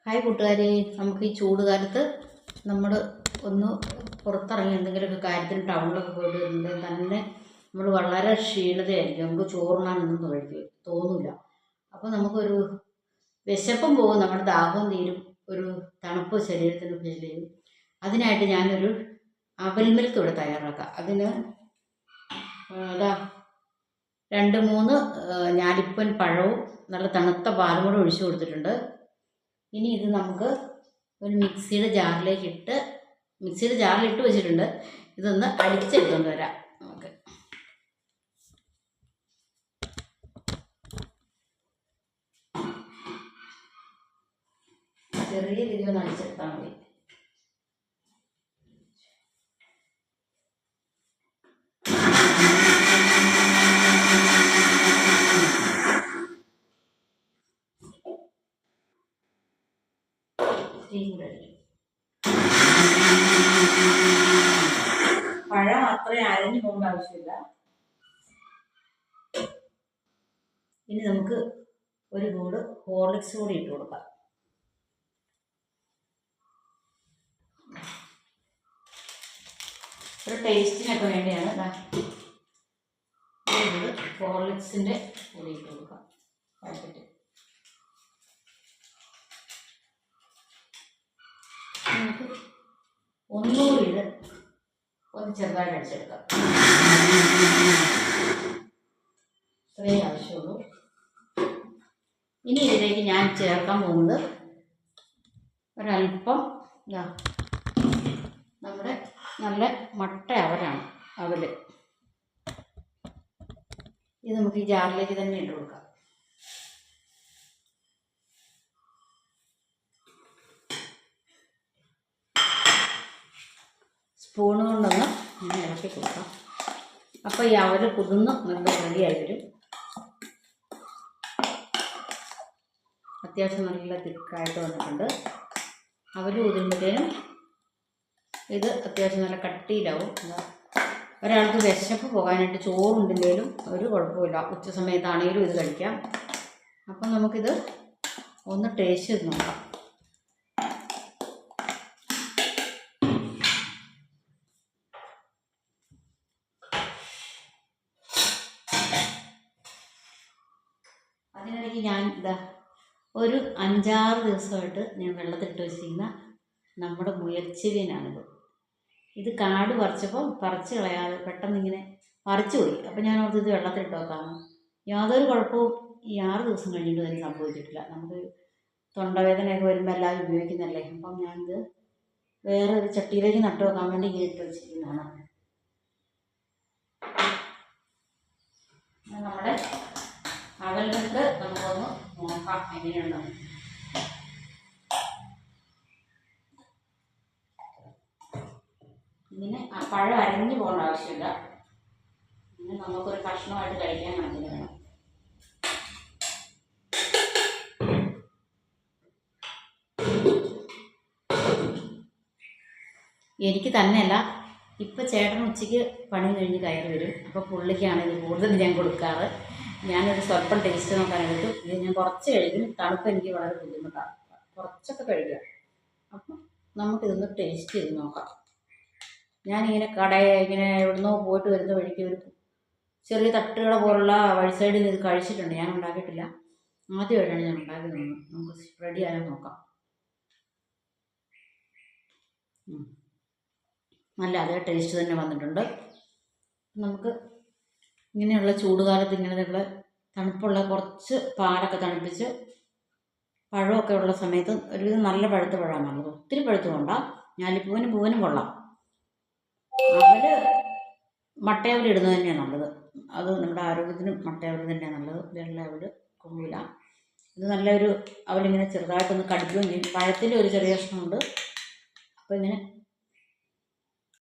Hi കൂട്ടുകാരെ, നമുക്ക് ഈ ചൂട് കാലത്ത് നമ്മൾ ഒന്ന് പുറത്തിറങ്ങി എന്തെങ്കിലുമൊക്കെ കാര്യത്തിന് ടൗണിലൊക്കെ പോയിട്ട് വരുന്നത് തന്നെ നമ്മൾ വളരെ ക്ഷീണതയായിരിക്കും. നമുക്ക് ചോറുണ്ണാനൊന്നും തോന്നില്ല. അപ്പോൾ നമുക്കൊരു വിശപ്പും പോകും, നമ്മുടെ ദാഹവും തീരും, ഒരു തണുപ്പ് ശരീരത്തിന് ഫീൽ ചെയ്യും. അതിനായിട്ട് ഞാനൊരു അവൽ മിൽക്ക് ഇവിടെ തയ്യാറാക്കാം. അതിന് അതാ 2-3 ഞാലിപ്പൻ പഴവും നല്ല തണുത്ത പാലും കൂടെ ഒഴിച്ചു കൊടുത്തിട്ടുണ്ട്. ഇനി ഇത് നമുക്ക് ഒരു മിക്സിയുടെ ജാറിലിട്ട് വെച്ചിട്ടുണ്ട്. ഇതൊന്ന് അടിച്ചെടുത്തുകൊണ്ട് വരാം. നമുക്ക് ചെറിയ രീതിയിൽ ഒന്ന് അടിച്ചെടുത്താൽ മതി. പഴം അത്രയും അരഞ്ഞു പോകേണ്ട ആവശ്യമില്ല. ഇനി നമുക്ക് ഒരു കൂട് ഹോർലിക്സ് കൂടി ഇട്ട് കൊടുക്കാം. ഒരു ടേസ്റ്റിനൊക്കെ വേണ്ടിയാണ് ഹോർലിക്സിൻ്റെ കൂടി ഇട്ട് കൊടുക്കാം. പാക്കറ്റ് നമുക്ക് ഒന്നുകൂടി ഇത് ഒന്ന് ചെറുതായിട്ട് അടിച്ചെടുക്കാം. ഇത്രയും ആവശ്യമുള്ളൂ. ഇനി ഇതിലേക്ക് ഞാൻ ചേർക്കാൻ പോകുന്നത് ഒരല്പം നമ്മുടെ നല്ല മട്ട അവലാണ്. അവല് ഇത് നമുക്ക് ഈ ജാറിലേക്ക് തന്നെ ഇട്ട് കൊടുക്കാം. സ്പൂണ് കൊണ്ടൊന്ന് ഇങ്ങനെ ഇളക്കി കൊടുക്കാം. അപ്പോൾ ഈ അവല് കുതിർന്ന് നല്ല റെഡിയായി വരും. അത്യാവശ്യം നല്ല തിക്കായിട്ട് വന്നിട്ടുണ്ട്. അവല് കുതിരുമ്പോഴത്തേനും ഇത് അത്യാവശ്യം നല്ല കട്ടിയിലാവും. ഒരാൾക്ക് വിശപ്പ് പോകാനായിട്ട് ചോറുണ്ടില്ലെങ്കിലും ഒരു കുഴപ്പമില്ല, ഉച്ച സമയത്താണെങ്കിലും ഇത് കഴിക്കാം. അപ്പം നമുക്കിത് ഒന്ന് ടേസ്റ്റ് ചെയ്ത് നോക്കാം. അതിനിടയ്ക്ക് ഞാൻ ഒരു 5-6 ദിവസമായിട്ട് ഞാൻ വെള്ളത്തിലിട്ട് വെച്ചിരിക്കുന്ന നമ്മുടെ മുയൽച്ചെവിയനാണിത്. ഇത് കാട് പറിച്ച് കളയാതെ പെട്ടെന്ന് ഇങ്ങനെ പറിച്ചു പോയി. അപ്പം ഞാൻ ഓർത്ത് ഇത് വെള്ളത്തിലിട്ട് വെക്കാമെന്ന്. യാതൊരു കുഴപ്പവും ഈ 6 ദിവസം കഴിഞ്ഞിട്ട് തന്നെ സംഭവിച്ചിട്ടില്ല. നമുക്ക് തൊണ്ടവേദനയൊക്കെ വരുമ്പോൾ എല്ലാവരും ഉപയോഗിക്കുന്നതല്ലേ. അപ്പം ഞാനിത് വേറെ ഒരു ചട്ടിയിലേക്ക് നട്ടു വെക്കാൻ വേണ്ടി ഇങ്ങനെ ഇട്ട് വെച്ചിരിക്കുന്നതാണ്. നമ്മുടെ അവൽ മിൽക്ക് നമുക്കൊന്ന് നോക്കാം എങ്ങനെയുണ്ടെന്ന്. ഇങ്ങനെ പഴം അരഞ്ഞു പോകേണ്ട ആവശ്യമില്ല. ഇങ്ങനെ നമുക്കൊരു കഷ്ണമായിട്ട് കഴിക്കാൻ കണക്കിന് വേണം. എനിക്ക് തന്നെയല്ല, ഇപ്പം ചേട്ടൻ ഉച്ചയ്ക്ക് പണി കഴിഞ്ഞ് കയറി വരും. അപ്പോൾ പുള്ളിക്കാണ് ഇത് കൂടുതൽ ഞാൻ കൊടുക്കാറ്. ഞാനൊരു സ്വല്പം ടേസ്റ്റ് നോക്കാനായിട്ട് ഇത് ഞാൻ കുറച്ച് കഴിക്കും. തണുപ്പ് എനിക്ക് വളരെ ബുദ്ധിമുട്ടാണ്, കുറച്ചൊക്കെ കഴിക്കുക. അപ്പം നമുക്കിതൊന്ന് ടേസ്റ്റ് ചെയ്ത് നോക്കാം. ഞാനിങ്ങനെ ഇങ്ങനെ എവിടുന്നോ പോയിട്ട് വരുന്ന വഴിക്ക് ഒരു ചെറിയ തട്ടുകട പോലുള്ള വഴി സൈഡിൽ ഇത് കഴിച്ചിട്ടുണ്ട്. ഞാൻ ഉണ്ടാക്കിയിട്ടില്ല, ആദ്യമായിട്ടാണ് ഞാൻ ഉണ്ടാക്കി തന്നത്. നമുക്ക് റെഡി ആയാൽ നോക്കാം. നല്ല അതേ ടേസ്റ്റ് തന്നെ വന്നിട്ടുണ്ട്. നമുക്ക് ഇങ്ങനെയുള്ള ചൂടുകാലത്ത് ഇങ്ങനെയുള്ള തണുപ്പുള്ള കുറച്ച് പാലൊക്കെ തണുപ്പിച്ച് പഴമൊക്കെ ഉള്ള സമയത്ത് ഒരുവിധം നല്ല പഴുത്ത പഴമാണ് നല്ലത്. ഒത്തിരി പഴുത്ത് കൊണ്ട പൂവനും കൊള്ളാം. അവല് മട്ടയവൽ ഇടുന്നത് തന്നെയാണ് നല്ലത്. അത് നമ്മുടെ ആരോഗ്യത്തിനും മട്ടയവൽ തന്നെയാണ് നല്ലത്. വെള്ള അവല് കൊള്ളില്ല. ഇത് നല്ലൊരു അവലിങ്ങനെ ചെറുതായിട്ടൊന്ന് കടിക്കുകയും ചെയ്യും. പഴത്തിൻ്റെ ഒരു ചെറിയ കഷ്ണമുണ്ട്. അപ്പോൾ ഇങ്ങനെ